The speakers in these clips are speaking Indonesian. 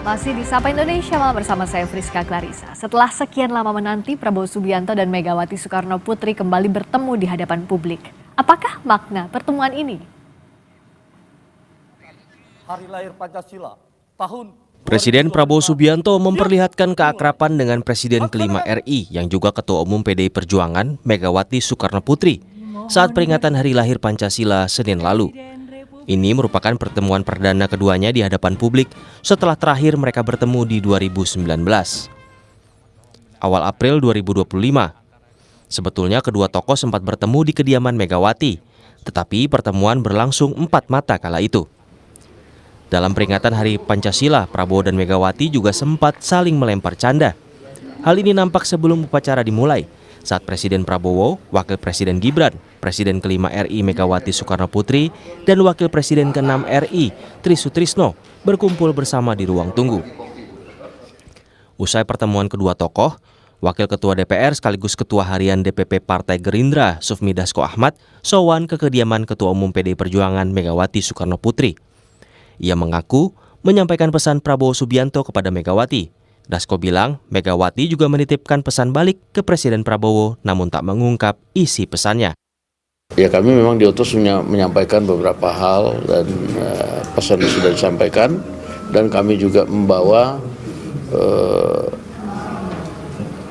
Masih di Sapa Indonesia malam bersama saya Friska Clarissa. Setelah sekian lama menanti, Prabowo Subianto dan Megawati Soekarno Putri kembali bertemu di hadapan publik. Apakah makna pertemuan ini? Hari lahir Pancasila tahun Presiden Prabowo Subianto memperlihatkan keakraban dengan Presiden kelima RI yang juga Ketua Umum PDI Perjuangan Megawati Soekarno Putri saat peringatan Hari Lahir Pancasila Senin lalu. Ini merupakan pertemuan perdana keduanya di hadapan publik setelah terakhir mereka bertemu di 2019. Awal April 2025, sebetulnya kedua tokoh sempat bertemu di kediaman Megawati, tetapi pertemuan berlangsung 4 mata kala itu. Dalam peringatan Hari Pancasila, Prabowo dan Megawati juga sempat saling melempar canda. Hal ini nampak sebelum upacara dimulai, saat Presiden Prabowo, Wakil Presiden Gibran, Presiden kelima RI Megawati Soekarno Putri, dan Wakil Presiden ke-6 RI Tri Sutrisno berkumpul bersama di ruang tunggu. Usai pertemuan kedua tokoh, Wakil Ketua DPR sekaligus Ketua Harian DPP Partai Gerindra Sufmi Dasko Ahmad sowan ke kediaman Ketua Umum PDI Perjuangan Megawati Soekarno Putri. Ia mengaku menyampaikan pesan Prabowo Subianto kepada Megawati. Dasko bilang Megawati juga menitipkan pesan balik ke Presiden Prabowo namun tak mengungkap isi pesannya. Ya, kami memang diutus menyampaikan beberapa hal dan pesan sudah disampaikan, dan kami juga membawa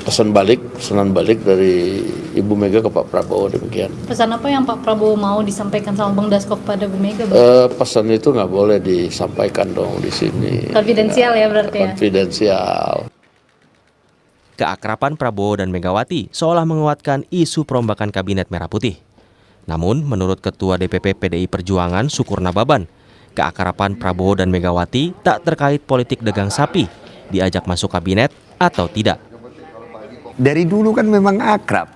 pesanan balik dari Ibu Mega ke Pak Prabowo, demikian. Pesan apa yang Pak Prabowo mau disampaikan sama Bang Dasko kepada Bu Mega? Pesan itu nggak boleh disampaikan dong di sini. Konfidensial ya berarti ya? Konfidensial. Keakraban Prabowo dan Megawati seolah menguatkan isu perombakan Kabinet Merah Putih. Namun, menurut Ketua DPP PDI Perjuangan Sukur Nababan, keakraban Prabowo dan Megawati tak terkait politik dagang sapi, diajak masuk kabinet atau tidak. Dari dulu kan memang akrab.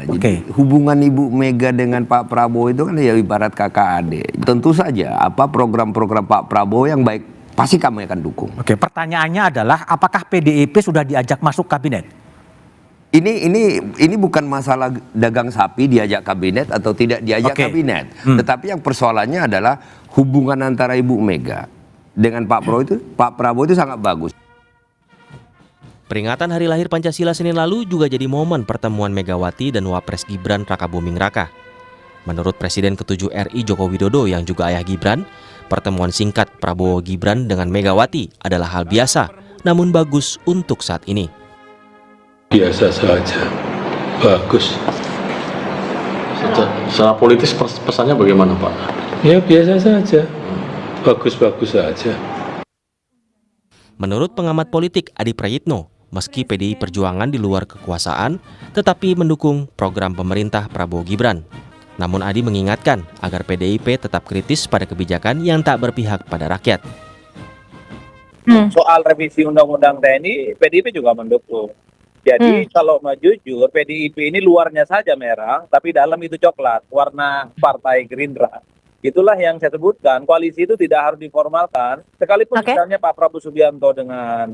Jadi hubungan Ibu Mega dengan Pak Prabowo itu kan ya ibarat kakak adik. Tentu saja program-program Pak Prabowo yang baik pasti kami akan dukung. Oke, pertanyaannya adalah apakah PDIP sudah diajak masuk kabinet? Ini bukan masalah dagang sapi diajak kabinet atau tidak diajak kabinet. Tetapi yang persoalannya adalah hubungan antara Ibu Mega dengan Pak Prabowo itu sangat bagus. Peringatan Hari Lahir Pancasila Senin lalu juga jadi momen pertemuan Megawati dan Wapres Gibran Rakabuming Raka. Menurut Presiden ke-7 RI Joko Widodo yang juga ayah Gibran, pertemuan singkat Prabowo Gibran dengan Megawati adalah hal biasa, namun bagus untuk saat ini. Biasa saja, bagus. Secara politis pesannya bagaimana, Pak? Ya biasa saja, bagus-bagus saja. Menurut pengamat politik Adi Prayitno, meski PDI Perjuangan di luar kekuasaan, tetapi mendukung program pemerintah Prabowo Gibran. Namun Adi mengingatkan agar PDIP tetap kritis pada kebijakan yang tak berpihak pada rakyat. Soal revisi Undang-Undang TNI, PDIP juga mendukung. Jadi kalau mau jujur, PDIP ini luarnya saja merah, tapi dalam itu coklat, warna Partai Gerindra. Itulah yang saya sebutkan, koalisi itu tidak harus diformalkan. Sekalipun misalnya Pak Prabowo Subianto dengan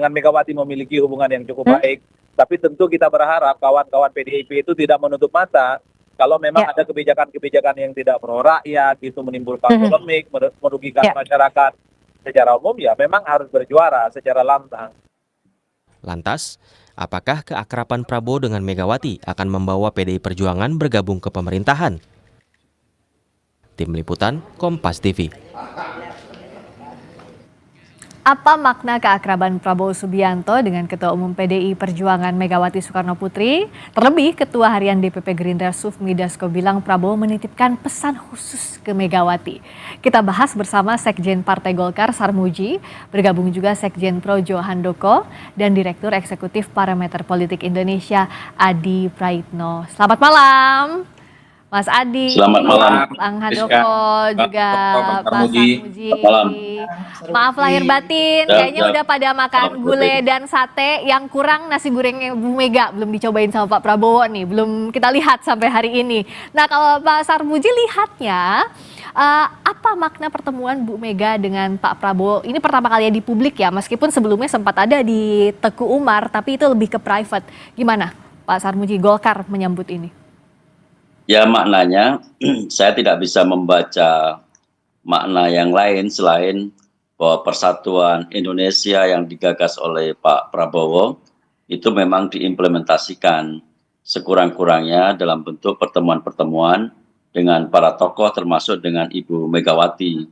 Megawati memiliki hubungan yang cukup baik, tapi tentu kita berharap kawan-kawan PDIP itu tidak menutup mata kalau memang ada kebijakan-kebijakan yang tidak pro rakyat, itu menimbulkan polemik, merugikan masyarakat secara umum, ya memang harus berjuara secara lantang. Lantas, apakah keakraban Prabowo dengan Megawati akan membawa PDI Perjuangan bergabung ke pemerintahan? Tim Liputan, Kompas TV. Apa makna keakraban Prabowo Subianto dengan Ketua Umum PDI Perjuangan Megawati Soekarno Putri? Terlebih, Ketua Harian DPP Gerindra Sufmi Dasko bilang Prabowo menitipkan pesan khusus ke Megawati. Kita bahas bersama Sekjen Partai Golkar Sarmuji, bergabung juga Sekjen Projo Handoko, dan Direktur Eksekutif Parameter Politik Indonesia Adi Praitno. Selamat malam, Mas Adi. Selamat malam, Bang Handoko, juga Pak Sarmuji. Maaf lahir batin, kayaknya udah pada makan gulai dan sate. Yang kurang nasi gorengnya Bu Mega, belum dicobain sama Pak Prabowo nih, belum kita lihat sampai hari ini. Nah, kalau Pak Sarmuji lihatnya, apa makna pertemuan Bu Mega dengan Pak Prabowo? Ini pertama kali di publik ya, meskipun sebelumnya sempat ada di Teguh Umar, tapi itu lebih ke private. Gimana Pak Sarmuji, Golkar menyambut ini? Ya, maknanya saya tidak bisa membaca makna yang lain selain bahwa persatuan Indonesia yang digagas oleh Pak Prabowo itu memang diimplementasikan sekurang-kurangnya dalam bentuk pertemuan-pertemuan dengan para tokoh termasuk dengan Ibu Megawati.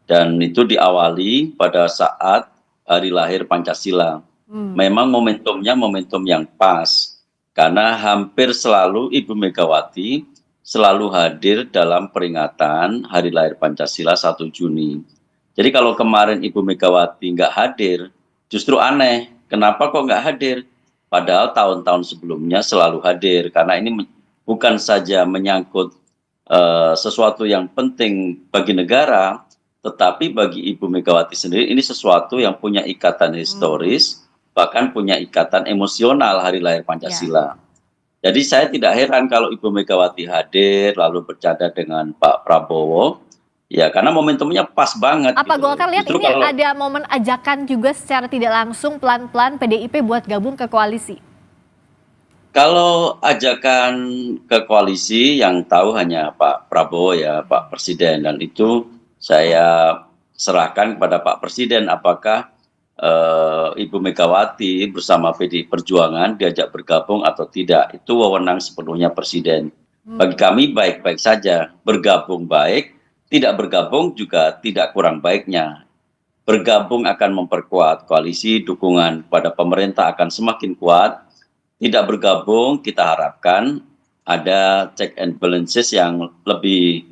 Dan itu diawali pada saat hari lahir Pancasila. Memang momentumnya momentum yang pas, karena hampir selalu Ibu Megawati selalu hadir dalam peringatan hari lahir Pancasila 1 Juni. Jadi kalau kemarin Ibu Megawati nggak hadir, justru aneh. Kenapa kok nggak hadir? Padahal tahun-tahun sebelumnya selalu hadir, karena ini bukan saja menyangkut sesuatu yang penting bagi negara, tetapi bagi Ibu Megawati sendiri ini sesuatu yang punya ikatan historis, bahkan punya ikatan emosional hari lahir Pancasila. Jadi saya tidak heran kalau Ibu Megawati hadir lalu bercanda dengan Pak Prabowo, ya karena momentumnya pas banget. Apa gitu. Golkar lihat Justru ini kalau, ada momen ajakan juga secara tidak langsung pelan-pelan PDIP buat gabung ke koalisi? kalau ajakan ke koalisi yang tahu hanya Pak Prabowo ya, Pak Presiden, dan itu saya serahkan kepada Pak Presiden apakah Ibu Megawati bersama PDI Perjuangan diajak bergabung atau tidak. Itu wewenang sepenuhnya Presiden. Bagi kami baik-baik saja, bergabung baik, tidak bergabung juga tidak kurang baiknya. Bergabung akan memperkuat koalisi, dukungan pada pemerintah akan semakin kuat. Tidak bergabung kita harapkan ada check and balances yang lebih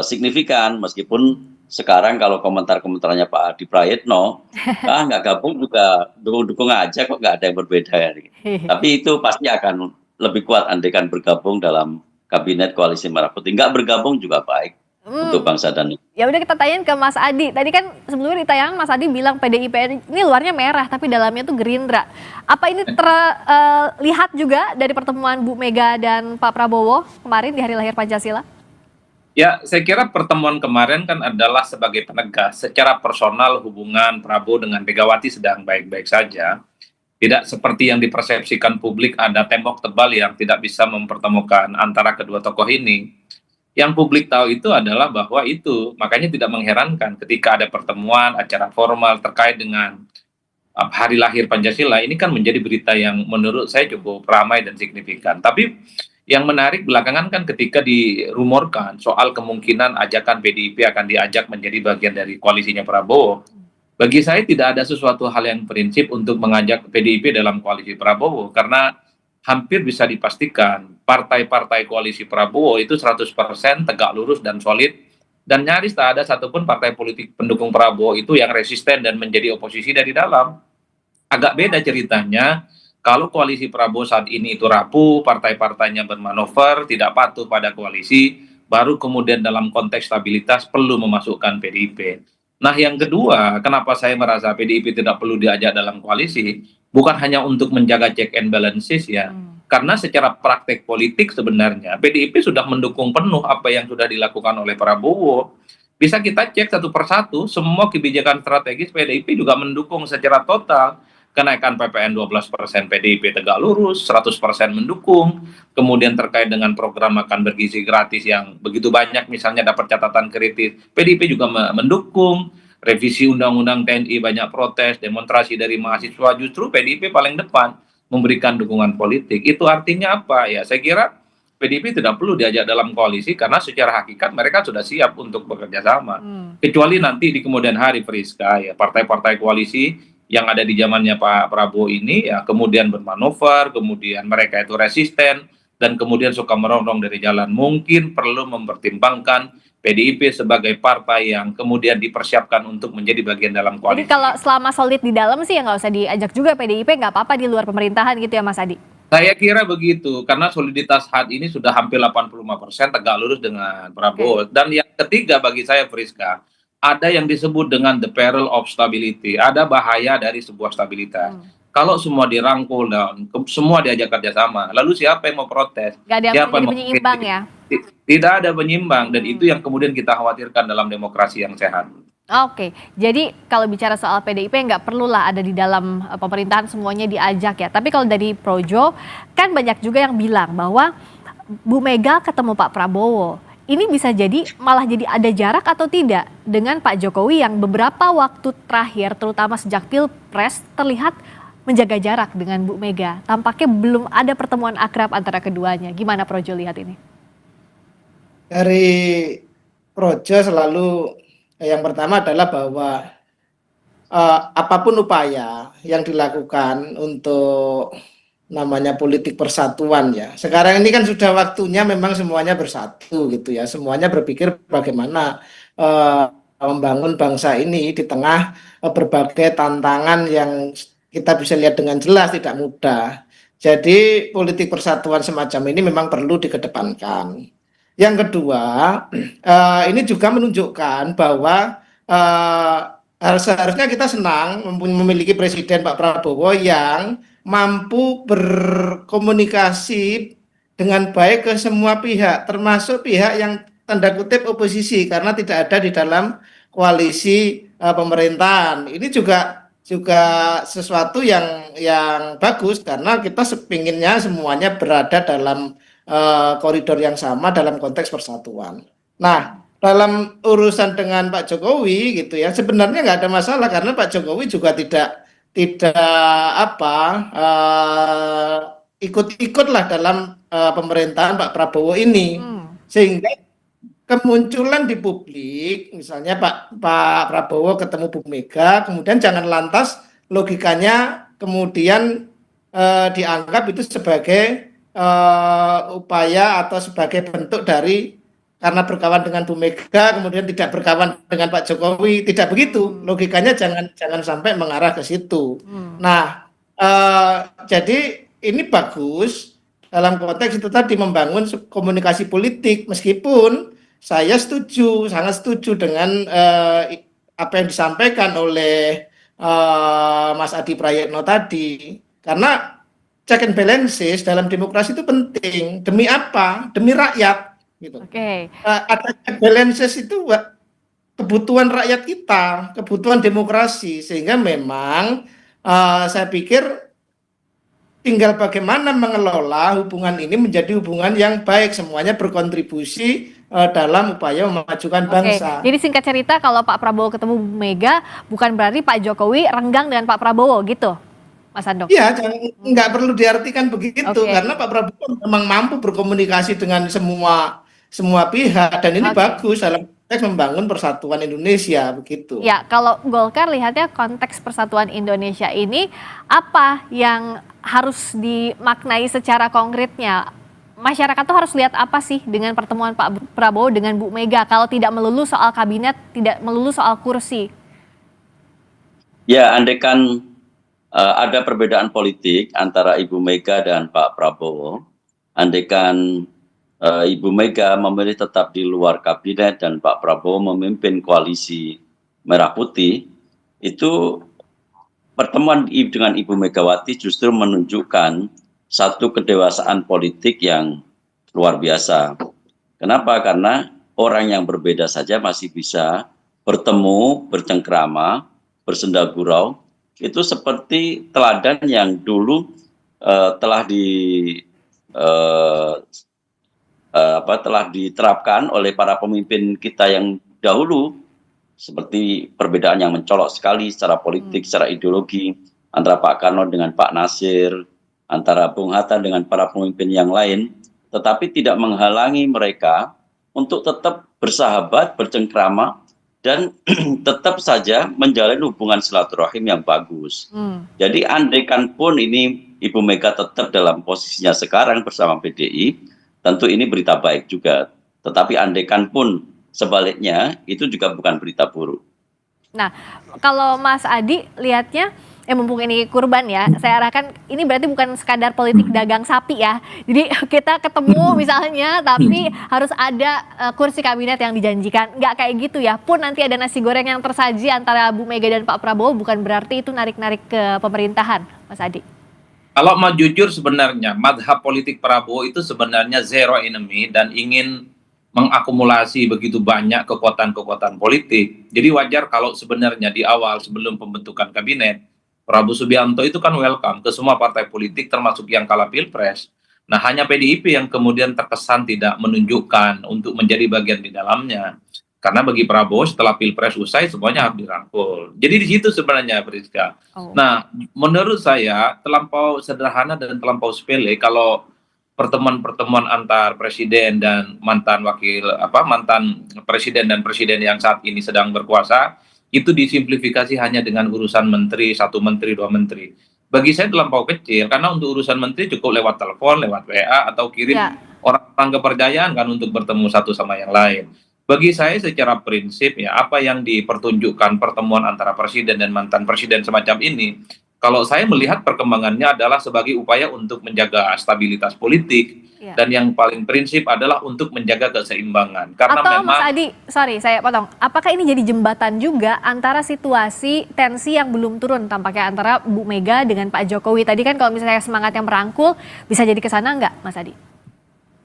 signifikan, meskipun sekarang kalau komentar-komentarnya Pak Adi Prayitno, nggak gabung juga dukung-dukung aja kok, nggak ada yang berbeda. Tapi itu pasti akan lebih kuat andaikan bergabung dalam kabinet koalisi Merah Putih. Nggak bergabung juga baik untuk bangsa dan negara. Ya udah kita tanyain ke Mas Adi. Tadi kan sebelumnya di tayangan Mas Adi bilang PDIP ini luarnya merah tapi dalamnya tuh Gerindra. Apa ini terlihat juga dari pertemuan Bu Mega dan Pak Prabowo kemarin di hari lahir Pancasila? Ya, saya kira pertemuan kemarin kan adalah sebagai penegas secara personal hubungan Prabowo dengan Megawati sedang baik-baik saja. Tidak seperti yang dipersepsikan publik ada tembok tebal yang tidak bisa mempertemukan antara kedua tokoh ini. Yang publik tahu itu adalah bahwa itu, makanya tidak mengherankan ketika ada pertemuan, acara formal terkait dengan hari lahir Pancasila, ini kan menjadi berita yang menurut saya cukup ramai dan signifikan. Tapi yang menarik belakangan kan ketika dirumorkan soal kemungkinan ajakan PDIP akan diajak menjadi bagian dari koalisinya Prabowo. Bagi saya tidak ada sesuatu hal yang prinsip untuk mengajak PDIP dalam koalisi Prabowo, karena hampir bisa dipastikan partai-partai koalisi Prabowo itu 100% tegak lurus dan solid, dan nyaris tak ada satupun partai politik pendukung Prabowo itu yang resisten dan menjadi oposisi dari dalam. Agak beda ceritanya kalau koalisi Prabowo saat ini itu rapuh, partai-partainya bermanuver, tidak patuh pada koalisi, baru kemudian dalam konteks stabilitas perlu memasukkan PDIP. Nah yang kedua, kenapa saya merasa PDIP tidak perlu diajak dalam koalisi, bukan hanya untuk menjaga check and balances ya, karena secara praktek politik sebenarnya PDIP sudah mendukung penuh apa yang sudah dilakukan oleh Prabowo. Bisa kita cek satu persatu, semua kebijakan strategis PDIP juga mendukung secara total. Kenaikan PPN 12% PDIP tegak lurus, 100% mendukung. Kemudian terkait dengan program makan bergizi gratis yang begitu banyak misalnya dapat catatan kritis, PDIP juga mendukung. Revisi Undang-Undang TNI banyak protes, demonstrasi dari mahasiswa, justru PDIP paling depan memberikan dukungan politik. Itu artinya apa? Ya saya kira PDIP tidak perlu diajak dalam koalisi karena secara hakikat mereka sudah siap untuk bekerja sama. Kecuali nanti di kemudian hari, Friska, ya partai-partai koalisi yang ada di zamannya Pak Prabowo ini ya kemudian bermanuver, kemudian mereka itu resisten dan kemudian suka merongrong dari jalan, mungkin perlu mempertimbangkan PDIP sebagai partai yang kemudian dipersiapkan untuk menjadi bagian dalam koalisi. Jadi kalau selama solid di dalam sih ya nggak usah diajak juga PDIP, nggak apa-apa di luar pemerintahan gitu ya Mas Adi? Saya kira begitu, karena soliditas saat ini sudah hampir 85% tegak lurus dengan Prabowo. Dan yang ketiga bagi saya, Friska, ada yang disebut dengan the peril of stability, ada bahaya dari sebuah stabilitas. Kalau semua dirangkul dan semua diajak kerjasama, lalu siapa yang mau protes? Gak ada yang menjadi penyeimbang ya? Tidak ada penyimbang, dan itu yang kemudian kita khawatirkan dalam demokrasi yang sehat. Oke, jadi kalau bicara soal PDIP nggak perlulah ada di dalam pemerintahan semuanya diajak ya. Tapi kalau dari Projo, kan banyak juga yang bilang bahwa Bu Mega ketemu Pak Prabowo, ini bisa jadi malah jadi ada jarak atau tidak dengan Pak Jokowi yang beberapa waktu terakhir, terutama sejak Pilpres, terlihat menjaga jarak dengan Bu Mega. Tampaknya belum ada pertemuan akrab antara keduanya. Gimana Projo lihat ini? Dari Projo selalu yang pertama adalah bahwa apapun upaya yang dilakukan untuk namanya politik persatuan ya. Sekarang ini kan sudah waktunya memang semuanya bersatu gitu ya. Semuanya berpikir bagaimana membangun bangsa ini di tengah berbagai tantangan yang kita bisa lihat dengan jelas tidak mudah. Jadi politik persatuan semacam ini memang perlu dikedepankan. Yang kedua, ini juga menunjukkan bahwa seharusnya kita senang memiliki Presiden Pak Prabowo yang mampu berkomunikasi dengan baik ke semua pihak, termasuk pihak yang tanda kutip oposisi karena tidak ada di dalam koalisi pemerintahan. Ini juga sesuatu yang bagus karena kita sepinginnya semuanya berada dalam koridor yang sama dalam konteks persatuan. Nah, dalam urusan dengan Pak Jokowi gitu ya, sebenarnya nggak ada masalah karena Pak Jokowi juga tidak ikut-ikutlah dalam pemerintahan Pak Prabowo ini, sehingga kemunculan di publik misalnya Pak Prabowo ketemu Bu Mega, kemudian jangan lantas logikanya kemudian dianggap itu sebagai upaya atau sebagai bentuk dari karena berkawan dengan Bu Mega kemudian tidak berkawan dengan Pak Jokowi, tidak begitu logikanya, jangan sampai mengarah ke situ. Nah, jadi ini bagus dalam konteks itu tadi membangun komunikasi politik, meskipun saya sangat setuju dengan apa yang disampaikan oleh Mas Adi Prayitno tadi, karena check and balances dalam demokrasi itu penting. Demi apa? Demi rakyat. Gitu. Ada balances itu kebutuhan rakyat kita, kebutuhan demokrasi, sehingga memang saya pikir tinggal bagaimana mengelola hubungan ini menjadi hubungan yang baik, semuanya berkontribusi dalam upaya memajukan bangsa. Jadi singkat cerita kalau Pak Prabowo ketemu Bu Mega bukan berarti Pak Jokowi renggang dengan Pak Prabowo gitu, Mas Andong? Iya, nggak perlu diartikan begitu karena Pak Prabowo memang mampu berkomunikasi dengan semua pihak dan ini bagus dalam konteks membangun persatuan Indonesia begitu. Ya, kalau Golkar lihatnya konteks persatuan Indonesia ini apa yang harus dimaknai secara konkretnya? Masyarakat tuh harus lihat apa sih dengan pertemuan Pak Prabowo dengan Bu Mega kalau tidak melulu soal kabinet, tidak melulu soal kursi? Ya, andaikan ada perbedaan politik antara Ibu Mega dan Pak Prabowo, andaikan Ibu Mega memilih tetap di luar kabinet dan Pak Prabowo memimpin koalisi Merah Putih, itu pertemuan dengan Ibu Megawati justru menunjukkan satu kedewasaan politik yang luar biasa. Kenapa? Karena orang yang berbeda saja masih bisa bertemu, bercengkrama, bersendagurau. Itu seperti teladan yang dulu telah diterapkan oleh para pemimpin kita yang dahulu, seperti perbedaan yang mencolok sekali secara politik, secara ideologi antara Pak Karno dengan Pak Nasir, antara Bung Hatta dengan para pemimpin yang lain, tetapi tidak menghalangi mereka untuk tetap bersahabat, bercengkrama, dan tetap saja menjalin hubungan silaturahim yang bagus. Jadi andaikan pun ini Ibu Mega tetap dalam posisinya sekarang bersama PDI, tentu ini berita baik juga. Tetapi andaikan pun sebaliknya, itu juga bukan berita buruk. Nah, kalau Mas Adi lihatnya, mumpung ini kurban ya, saya arahkan ini berarti bukan sekadar politik dagang sapi ya. Jadi kita ketemu misalnya, tapi harus ada kursi kabinet yang dijanjikan. Nggak kayak gitu ya, pun nanti ada nasi goreng yang tersaji antara Bu Mega dan Pak Prabowo, bukan berarti itu narik-narik ke pemerintahan, Mas Adi. Kalau mau jujur sebenarnya, madhab politik Prabowo itu sebenarnya zero enemy dan ingin mengakumulasi begitu banyak kekuatan-kekuatan politik. Jadi wajar kalau sebenarnya di awal sebelum pembentukan kabinet, Prabowo Subianto itu kan welcome ke semua partai politik termasuk yang kalah Pilpres. Nah, hanya PDIP yang kemudian terkesan tidak menunjukkan untuk menjadi bagian di dalamnya. Karena bagi Prabowo setelah Pilpres usai semuanya harus dirangkul. Jadi di situ sebenarnya, Priska. Nah, menurut saya terlampau sederhana dan terlampau sepele kalau pertemuan-pertemuan antar presiden dan mantan presiden dan presiden yang saat ini sedang berkuasa itu disimplifikasi hanya dengan urusan menteri, 1 menteri, 2 menteri. Bagi saya terlampau kecil, karena untuk urusan menteri cukup lewat telepon, lewat WA, atau kirim orang kepercayaan kan untuk bertemu satu sama yang lain. Bagi saya secara prinsip ya, apa yang dipertunjukkan pertemuan antara presiden dan mantan presiden semacam ini, kalau saya melihat perkembangannya adalah sebagai upaya untuk menjaga stabilitas politik, dan yang paling prinsip adalah untuk menjaga keseimbangan. Karena atau memang, Mas Adi, sorry saya potong, apakah ini jadi jembatan juga antara situasi tensi yang belum turun tampaknya antara Bu Mega dengan Pak Jokowi? Tadi kan kalau misalnya semangat yang merangkul, bisa jadi ke sana nggak Mas Adi?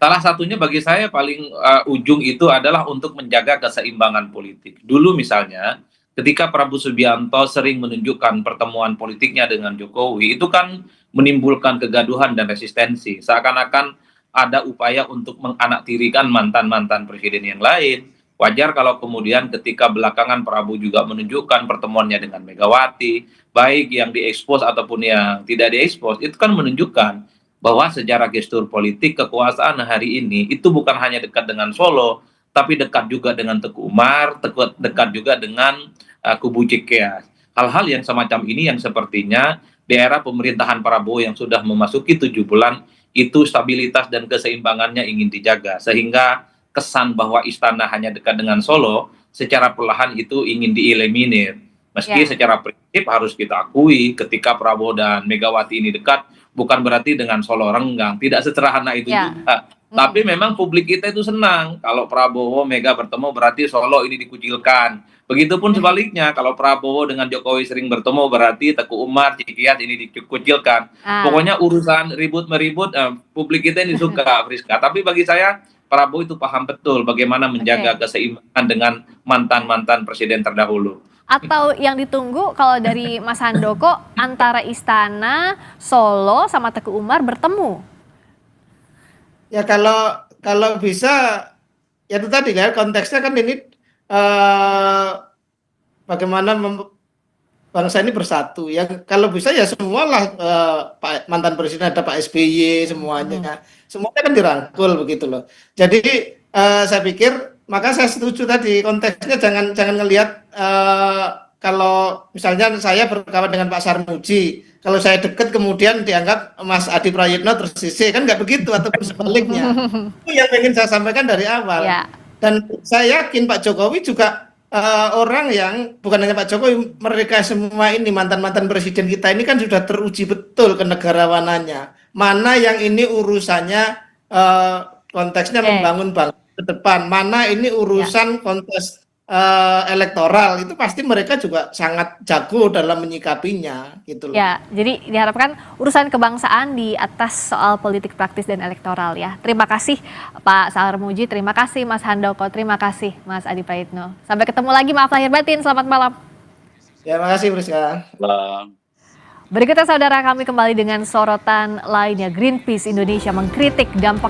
salah satunya bagi saya paling ujung itu adalah untuk menjaga keseimbangan politik. Dulu misalnya, ketika Prabowo Subianto sering menunjukkan pertemuan politiknya dengan Jokowi, itu kan menimbulkan kegaduhan dan resistensi. Seakan-akan ada upaya untuk menganaktirikan mantan-mantan presiden yang lain. Wajar kalau kemudian ketika belakangan Prabowo juga menunjukkan pertemuannya dengan Megawati, baik yang diekspos ataupun yang tidak diekspos, itu kan menunjukkan bahwa sejarah gestur politik kekuasaan hari ini itu bukan hanya dekat dengan Solo, tapi dekat juga dengan Teguh Umar, dekat juga dengan kubu Cikeas. Hal-hal yang semacam ini yang sepertinya di era pemerintahan Prabowo yang sudah memasuki 7 bulan, itu stabilitas dan keseimbangannya ingin dijaga. Sehingga kesan bahwa istana hanya dekat dengan Solo, secara perlahan itu ingin dieliminir. Meski secara prinsip harus kita akui ketika Prabowo dan Megawati ini dekat, bukan berarti dengan Solo renggang. Tidak sederhana itu juga. Tapi memang publik kita itu senang. Kalau Prabowo, Mega bertemu berarti Solo ini dikucilkan. Begitupun sebaliknya, kalau Prabowo dengan Jokowi sering bertemu berarti Teguh Umar, Cikeas ini dikucilkan. Pokoknya urusan ribut-meribut, publik kita ini suka, Friska. Tapi bagi saya, Prabowo itu paham betul bagaimana menjaga keseimbangan dengan mantan-mantan presiden terdahulu. Atau yang ditunggu kalau dari Mas Handoko, antara Istana, Solo, sama Teguh Umar bertemu? Ya kalau bisa, ya itu tadi kan konteksnya kan ini bagaimana bangsa ini bersatu. Ya kalau bisa ya semualah Pak mantan presiden, ada Pak SBY semuanya kan dirangkul begitu loh. Jadi saya pikir, maka saya setuju tadi konteksnya jangan ngelihat kalau misalnya saya berkawan dengan Pak Sarmuji, kalau saya dekat kemudian dianggap Mas Adi Prayitno tersisih, kan nggak begitu, ataupun sebaliknya. Itu yang ingin saya sampaikan dari awal. Dan saya yakin Pak Jokowi juga orang yang, bukan hanya Pak Jokowi, mereka semua ini mantan-mantan presiden kita ini kan sudah teruji betul kenegarawanannya. Mana yang ini urusannya konteksnya membangun bangsa ke depan, mana ini urusan kontes elektoral, itu pasti mereka juga sangat jago dalam menyikapinya gitu loh. Ya, jadi diharapkan urusan kebangsaan di atas soal politik praktis dan elektoral ya. Terima kasih Pak Sarmuji, terima kasih Mas Handoko, terima kasih Mas Adi Prayitno. Sampai ketemu lagi, maaf lahir batin, selamat malam. Ya, makasih Friska. Berikutnya saudara, kami kembali dengan sorotan lainnya. Greenpeace Indonesia mengkritik dampak